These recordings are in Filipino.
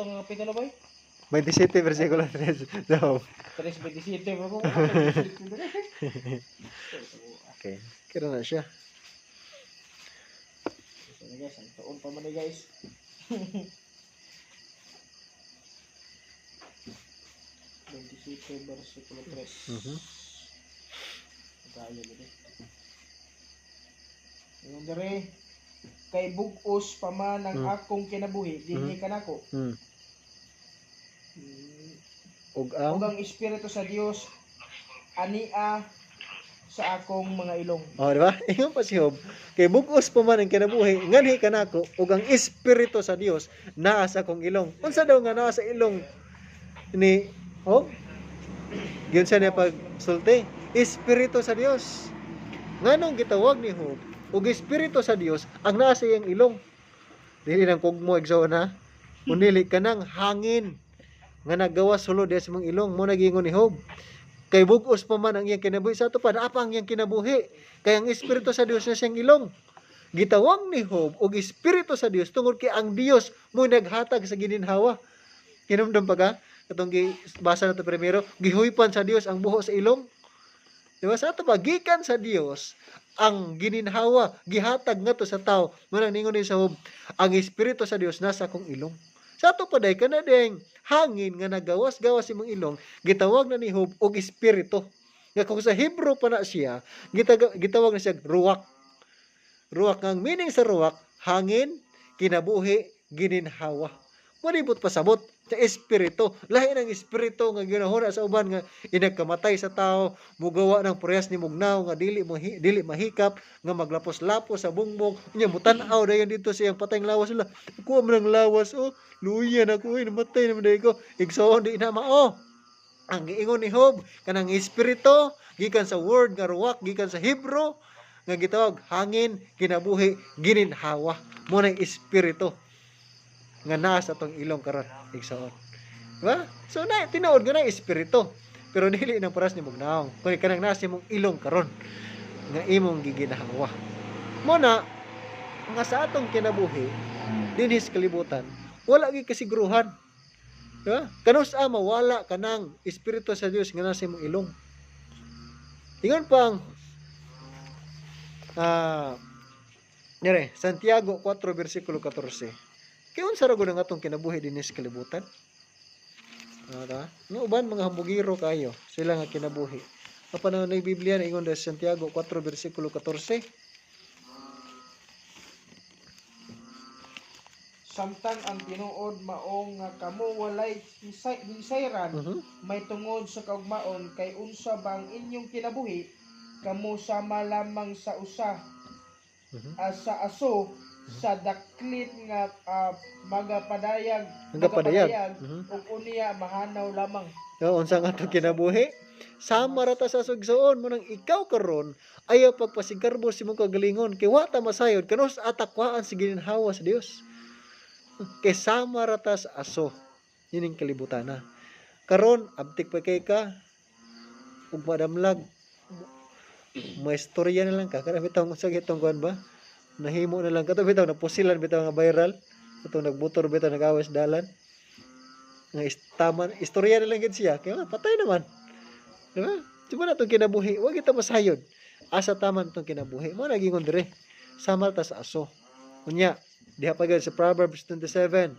itong pitulo boy? 27 versikulo 3. So, 3:27 bro ko. okay. Kira na siya. So guys, ang tuon pa man guys. 27 versikulo 3. Tayo gid. Yung dere kay bug-os pa man ang akong kinabuhi dinhi kanako. Ug Ug ang espiritu sa Dios ania sa akong mga ilong. Oh, di ba? Ingon pa si Job, kay bug-os pa man ang kinabuhi, nganhi kanako ug ang espiritu sa Dios naa sa akong ilong. Unsa daw nga naa sa ilong ni Job? Giyon siya niya pagsulti, espiritu sa Dios. Nganong gitawag ni Job ug espiritu sa Dios ang naa sa iyang ilong. Dili nang kugmo igsoon ha. Unili kanang hangin nga nagawas sulod sa mong ilong mo nagingon ni Job. Kay bug-os pa man ang iyang kinabuhi sa ato pa apa ang iyang kinabuhi. Kay ang espiritu sa Dios na siyang ilong. Gitawag ni Job og espiritu sa Dios tungod kay ang Dios mo naghatag sa gininhawa. Kinumdum pa ka katong basa nato primero, gihuypan sa Dios ang buho sa ilong. Diba sa ato pa gikan sa Dios ang gininhawa gihatag ngadto sa tao. Mo nang ningon ni sa Job, ang espiritu sa Dios nasa akong ilong. Sa ato pa day kana ding hangin nga nagawas-gawas imong ilong, gitawag na ni Job og espiritu. Nga kung sa Hebrew pa na siya, gitawag na siya ruwak. Ruwak ang meaning sa ruwak, hangin, kinabuhi, gininhawa. Malibot pasabot sa espiritu. Lahi ng espiritu nga ginahuna sa uban nga inagkamatay sa tao, mugawa ng parehas ni mugnaw nga dili mahikap, nga maglapos-lapos sa bungbong. Nya mutan-aw dayon dito sa iyang patayng lawas sila. Kuha man ng lawas luya na ko namatay naman dayon ko. Igsoon di na mao. Ang giingon ni Job kanang espiritu gikan sa word nga ruwak gikan sa Hebrew nga gitawag hangin, kinabuhi, gininhawa. Mo na espiritu nga naa sa tong ilong karon igsoon. Diba? So na tinuod nga na espiritu. Pero dili nang paras ni mugnaong. Kun kanang naa sa imong ilong karon nga imong giginhawa. Mo na nga sa atong kinabuhi dinhi sa kalibutan wala gyud kasiguruhan. Diba? Kanus mawala kanang espiritu sa Dios nga nasa imong ilong. Ingon pang nire Santiago 4 versikulo 14. Kaya unsa ra gud ang atong kinabuhi dinhi sa kalibutan? No uban mga hambugiro kayo, sila nga kinabuhi. Apan ang Biblia na ingon sa Santiago 4 versikulo 14. Samtang ang tinuod maong nga kamo walay hisayran, may tungod sa kaugmaon kay unsa bang inyong kinabuhi, kamo sama lamang sa usa sa aso sa daklit nga magapadayag ug unya mahanaw lamang. Unsa nga to kinabuhi? Sama ra ta sa sugsoon mo nang ikaw karon ayaw pagpasigarbo si mong kagalingon kay wa ta masayod kanus atakwaan sa gininhawa sa Dios. Kay sama ra ta sa aso ining kalibutana. Karon abtik pa kay ka ug madamlag may istorya na lang ka kada bitaw sa gitong kuan ba? Nahimo na lang kato bitaw napusilan bitaw nga viral kato nagbutor bitaw nagawas dalan nga taman istorya na lang gid siya kay patay naman, di ba? Diba na itong kinabuhi wag kita masayod asa taman itong kinabuhi mo nagingon dire sama ta sa aso unya diha pa gid sa Proverbs 27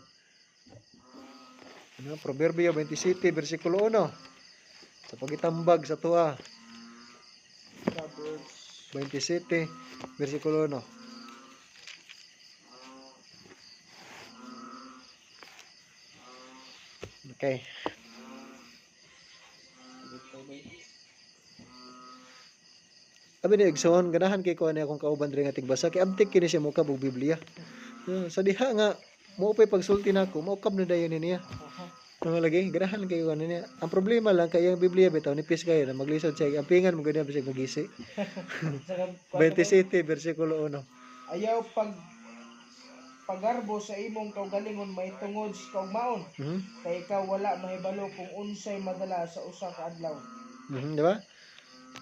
Proverbio 27 versikulo 1 sa pagitambag sa tuwa Proverbs 27 versikulo 1. Okay. Abi ni igsoon ganahan kay ko ani akong kauban diri nga tigbasa kay abtik kini siya mo kabog Biblia. Sa diha nga mo pay pagsulti nako maukab na dayon niya. Lagi ganahan kay ko niya. Ang problema lang kay ang Biblia bitaw nipis kayo na maglisod siya ampingan mo gani bisag magisi. 27 bersikulo 1. Ayaw pagarbo sa imong kaugalingon may tungod sa kaugmaon. Kay ikaw wala mahibalo kung unsay madala sa usa ka adlaw. Di ba?